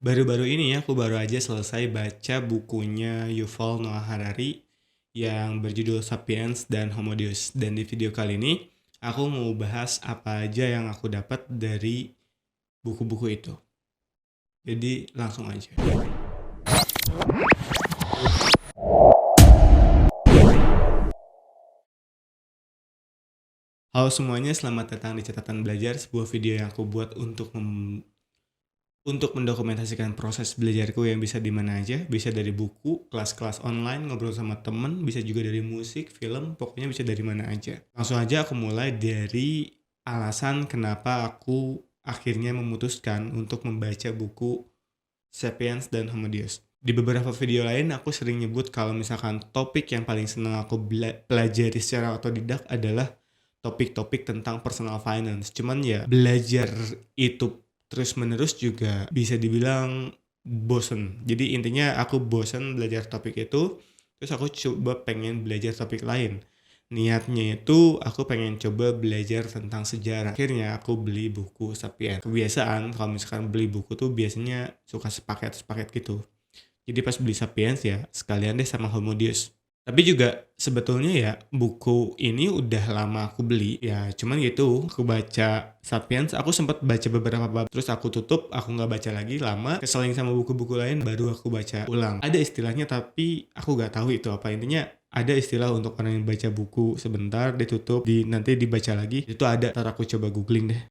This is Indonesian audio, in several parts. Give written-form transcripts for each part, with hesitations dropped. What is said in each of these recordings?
Baru-baru ini aku baru aja selesai baca bukunya Yuval Noah Harari yang berjudul Sapiens dan Homo Deus. Dan di video kali ini aku mau bahas apa aja yang aku dapat dari buku-buku itu. Jadi langsung aja. Halo semuanya, selamat datang di Catatan Belajar, sebuah video yang aku buat untuk mendokumentasikan proses belajarku yang bisa di mana aja, bisa dari buku, kelas-kelas online, ngobrol sama temen, bisa juga dari musik, film, pokoknya bisa dari mana aja. Langsung aja aku mulai dari alasan kenapa aku akhirnya memutuskan untuk membaca buku Sapiens dan Homo Deus. Di beberapa video lain aku sering nyebut kalau misalkan topik yang paling senang aku pelajari secara otodidak adalah topik-topik tentang personal finance. Cuman ya belajar itu terus-menerus juga bisa dibilang bosen. Jadi intinya aku bosen belajar topik itu, terus aku coba pengen belajar topik lain. Niatnya itu aku pengen coba belajar tentang sejarah. Akhirnya aku beli buku Sapiens. Kebiasaan kalau misalkan beli buku tuh biasanya suka sepaket gitu. Jadi pas beli Sapiens ya sekalian deh sama Homo Deus. Tapi juga sebetulnya ya buku ini udah lama aku beli ya, cuman gitu aku baca Sapiens, aku sempat baca beberapa bab terus aku tutup, aku nggak baca lagi, lama keseling sama buku-buku lain baru aku baca ulang. Ada istilahnya tapi aku nggak tahu itu apa, intinya ada istilah untuk orang yang baca buku sebentar ditutup nanti dibaca lagi, itu ada, ntar aku coba googling deh.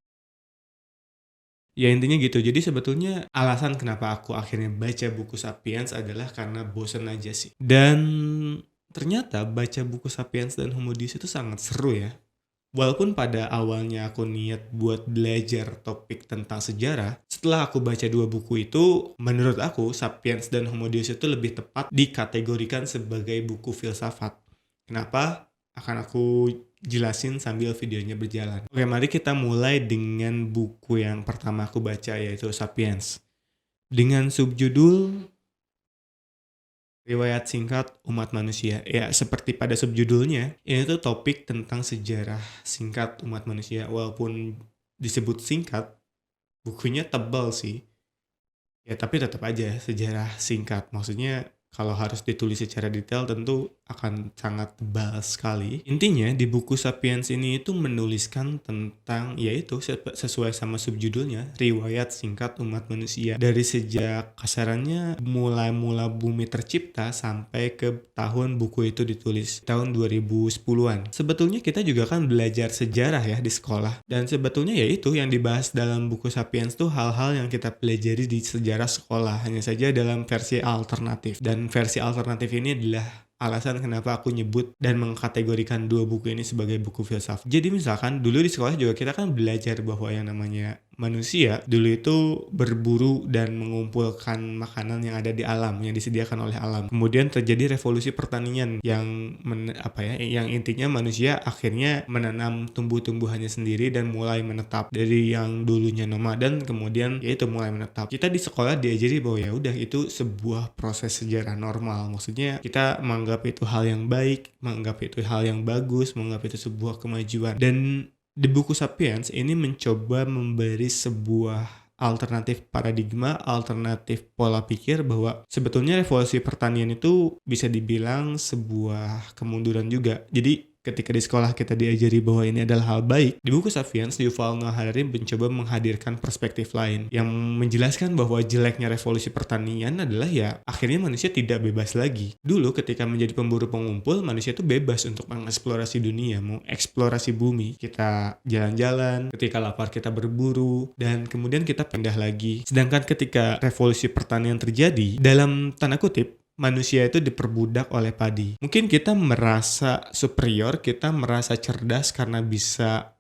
Ya intinya gitu, jadi sebetulnya alasan kenapa aku akhirnya baca buku Sapiens adalah karena bosen aja sih. Dan ternyata baca buku Sapiens dan Homo Deus itu sangat seru ya. Walaupun pada awalnya aku niat buat belajar topik tentang sejarah, setelah aku baca dua buku itu, menurut aku Sapiens dan Homo Deus itu lebih tepat dikategorikan sebagai buku filsafat. Kenapa? Akan aku jelasin sambil videonya berjalan. Oke, mari kita mulai dengan buku yang pertama aku baca, yaitu Sapiens. Dengan subjudul Riwayat Singkat Umat Manusia. Ya, seperti pada subjudulnya, ini tuh topik tentang sejarah singkat umat manusia. Walaupun disebut singkat, bukunya tebal sih. Ya, tapi tetap aja sejarah singkat. Maksudnya kalau harus ditulis secara detail tentu akan sangat tebal sekali. Intinya di buku Sapiens ini itu menuliskan tentang, yaitu sesuai sama subjudulnya, riwayat singkat umat manusia. Dari sejak kasarannya mula bumi tercipta sampai ke tahun buku itu ditulis, tahun 2010-an. Sebetulnya kita juga kan belajar sejarah ya di sekolah. Dan sebetulnya ya itu yang dibahas dalam buku Sapiens tuh hal-hal yang kita pelajari di sejarah sekolah, hanya saja dalam versi alternatif. Dan versi alternatif ini adalah alasan kenapa aku nyebut dan mengkategorikan dua buku ini sebagai buku filsafat. Jadi misalkan dulu di sekolah juga kita kan belajar bahwa yang namanya manusia dulu itu berburu dan mengumpulkan makanan yang ada di alam, yang disediakan oleh alam. Kemudian terjadi revolusi pertanian yang yang intinya manusia akhirnya menanam tumbuh-tumbuhannya sendiri dan mulai menetap dari yang dulunya nomaden, kemudian yaitu mulai menetap. Kita di sekolah diajari bahwa ya udah itu sebuah proses sejarah normal. Maksudnya kita menganggap itu hal yang baik, menganggap itu hal yang bagus, menganggap itu sebuah kemajuan. Dan di buku Sapiens ini mencoba memberi sebuah alternatif paradigma, alternatif pola pikir bahwa sebetulnya revolusi pertanian itu bisa dibilang sebuah kemunduran juga. Jadi ketika di sekolah kita diajari bahwa ini adalah hal baik, di buku Sapiens, Yuval Noah Harari mencoba menghadirkan perspektif lain yang menjelaskan bahwa jeleknya revolusi pertanian adalah ya akhirnya manusia tidak bebas lagi. Dulu ketika menjadi pemburu pengumpul, manusia itu bebas untuk mengeksplorasi dunia, mengeksplorasi bumi. Kita jalan-jalan, ketika lapar kita berburu, dan kemudian kita pindah lagi. Sedangkan ketika revolusi pertanian terjadi, dalam tanda kutip, manusia itu diperbudak oleh padi. Mungkin kita merasa superior, kita merasa cerdas karena bisa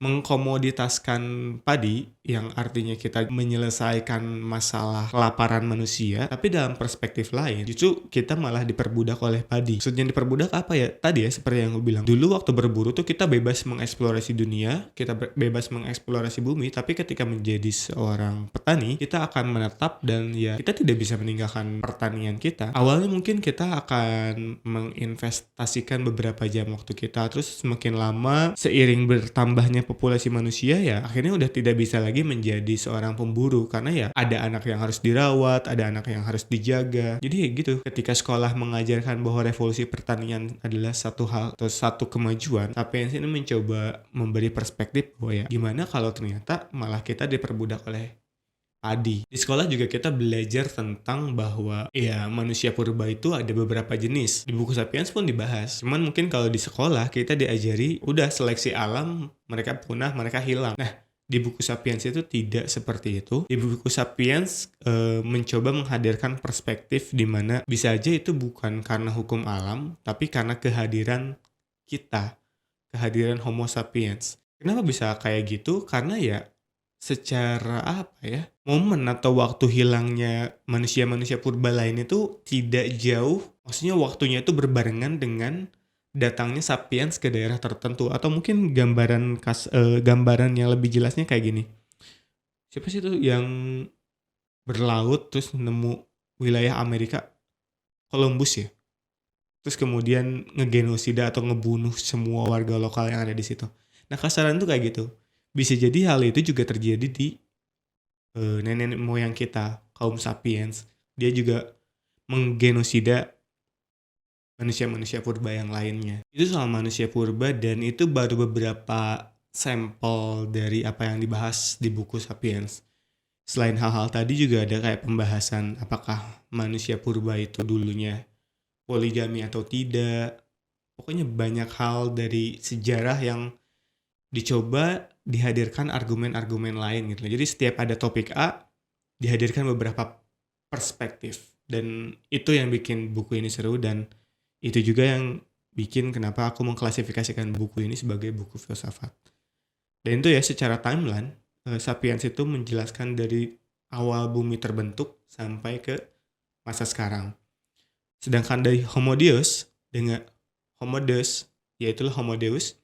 mengkomoditaskan padi, yang artinya kita menyelesaikan masalah kelaparan manusia. Tapi dalam perspektif lain, justru kita malah diperbudak oleh padi. Maksudnya diperbudak apa ya? Tadi ya seperti yang gue bilang. Dulu waktu berburu tuh kita bebas mengeksplorasi dunia, kita bebas mengeksplorasi bumi, tapi ketika menjadi seorang petani, kita akan menetap dan ya kita tidak bisa meninggalkan pertanian kita. Awalnya mungkin kita akan menginvestasikan beberapa jam waktu kita, terus semakin lama seiring bertambahnya populasi manusia ya akhirnya udah tidak bisa lagi lagi menjadi seorang pemburu karena ya ada anak yang harus dirawat, ada anak yang harus dijaga. Jadi ya gitu, ketika sekolah mengajarkan bahwa revolusi pertanian adalah satu hal atau satu kemajuan, Sapiens ini mencoba memberi perspektif bahwa ya gimana kalau ternyata malah kita diperbudak oleh padi. Di sekolah juga kita belajar tentang bahwa ya manusia purba itu ada beberapa jenis. Di buku Sapiens pun dibahas. Cuman mungkin kalau di sekolah kita diajari udah seleksi alam, mereka punah, mereka hilang. Nah, di buku Sapiens itu tidak seperti itu. Di buku Sapiens mencoba menghadirkan perspektif di mana bisa aja itu bukan karena hukum alam, tapi karena kehadiran kita, kehadiran Homo sapiens. Kenapa bisa kayak gitu? Karena ya secara apa ya, momen atau waktu hilangnya manusia-manusia purba lain itu tidak jauh, maksudnya waktunya itu berbarengan dengan datangnya sapiens ke daerah tertentu. Atau mungkin gambaran yang lebih jelasnya kayak gini, siapa sih itu yang berlaut terus nemu wilayah Amerika, Columbus ya, terus kemudian ngegenosida atau ngebunuh semua warga lokal yang ada di situ. Nah, kasaran tuh kayak gitu. Bisa jadi hal itu juga terjadi di nenek moyang kita, kaum sapiens. Dia juga menggenosida manusia-manusia purba yang lainnya. Itu soal manusia purba, dan itu baru beberapa sampel dari apa yang dibahas di buku Sapiens. Selain hal-hal tadi juga ada kayak pembahasan apakah manusia purba itu dulunya poligami atau tidak. Pokoknya banyak hal dari sejarah yang dicoba dihadirkan argumen-argumen lain gitu. Jadi setiap ada topik A dihadirkan beberapa perspektif, dan itu yang bikin buku ini seru, dan itu juga yang bikin kenapa aku mengklasifikasikan buku ini sebagai buku filsafat. Dan itu ya secara timeline, Sapiens itu menjelaskan dari awal bumi terbentuk sampai ke masa sekarang. Sedangkan dari Homo Deus, yaitu Homo Deus,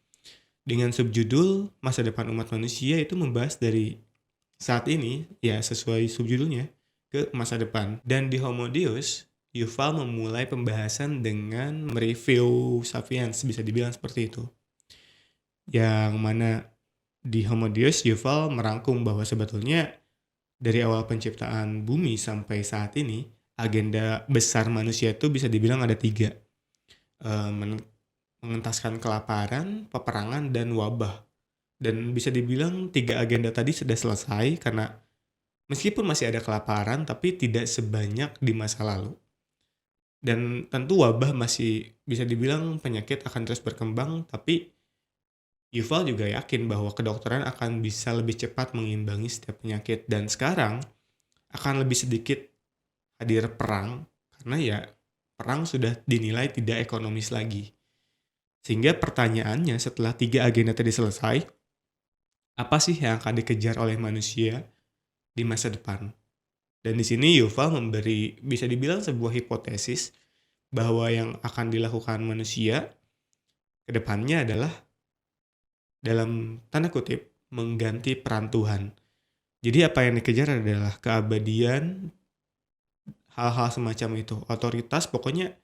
dengan subjudul masa depan umat manusia, itu membahas dari saat ini, ya sesuai subjudulnya, ke masa depan. Dan di Homo Deus, Yuval memulai pembahasan dengan mereview Sapiens, bisa dibilang seperti itu. Yang mana di Homo Deus, Yuval merangkum bahwa sebetulnya dari awal penciptaan bumi sampai saat ini, agenda besar manusia itu bisa dibilang ada 3. Mengentaskan kelaparan, peperangan, dan wabah. Dan bisa dibilang 3 agenda tadi sudah selesai karena meskipun masih ada kelaparan, tapi tidak sebanyak di masa lalu. Dan tentu wabah masih bisa dibilang penyakit akan terus berkembang, tapi Yuval juga yakin bahwa kedokteran akan bisa lebih cepat mengimbangi setiap penyakit. Dan sekarang akan lebih sedikit hadir perang, karena ya perang sudah dinilai tidak ekonomis lagi. Sehingga pertanyaannya setelah 3 agenda tadi selesai, apa sih yang akan dikejar oleh manusia di masa depan? Dan di sini Yuval memberi, bisa dibilang sebuah hipotesis bahwa yang akan dilakukan manusia ke depannya adalah, dalam tanda kutip, mengganti peran Tuhan. Jadi apa yang dikejar adalah keabadian, hal-hal semacam itu, otoritas. Pokoknya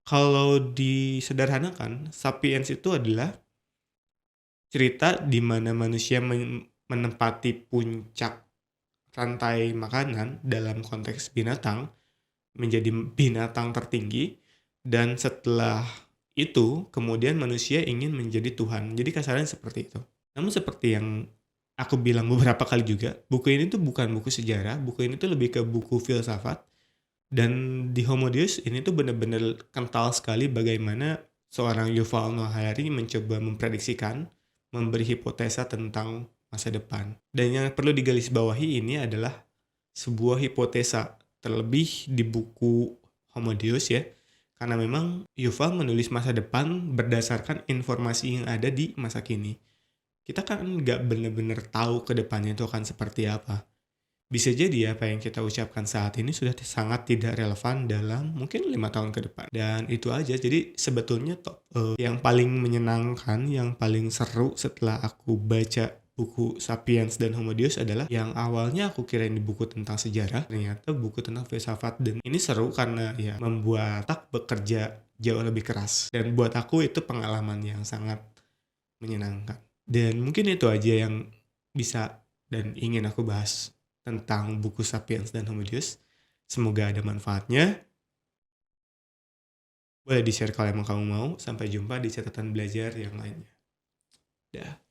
kalau disederhanakan, Sapiens itu adalah cerita di mana manusia menempati puncak rantai makanan dalam konteks binatang, menjadi binatang tertinggi, dan setelah itu kemudian manusia ingin menjadi Tuhan. Jadi kasarnya seperti itu. Namun seperti yang aku bilang beberapa kali juga, buku ini tuh bukan buku sejarah, buku ini tuh lebih ke buku filsafat. Dan di Homo Deus ini tuh benar-benar kental sekali bagaimana seorang Yuval Noah Harari mencoba memprediksikan, memberi hipotesa tentang masa depan. Dan yang perlu digarisbawahi ini adalah sebuah hipotesa, terlebih di buku Homo Deus ya, karena memang Yuval menulis masa depan berdasarkan informasi yang ada di masa kini. Kita kan nggak benar-benar tahu ke depannya itu akan seperti apa. Bisa jadi apa yang kita ucapkan saat ini sudah sangat tidak relevan dalam mungkin 5 tahun ke depan. Dan itu aja. Jadi sebetulnya yang paling menyenangkan, yang paling seru setelah aku baca buku Sapiens dan Homo Deus adalah yang awalnya aku kira ini buku tentang sejarah, ternyata buku tentang filsafat. Dan ini seru karena ya membuat otak bekerja jauh lebih keras. Dan buat aku itu pengalaman yang sangat menyenangkan. Dan mungkin itu aja yang bisa dan ingin aku bahas tentang buku Sapiens dan Homo Deus. Semoga ada manfaatnya. Boleh di-share kalau emang kamu mau. Sampai jumpa di catatan belajar yang lainnya. Dah.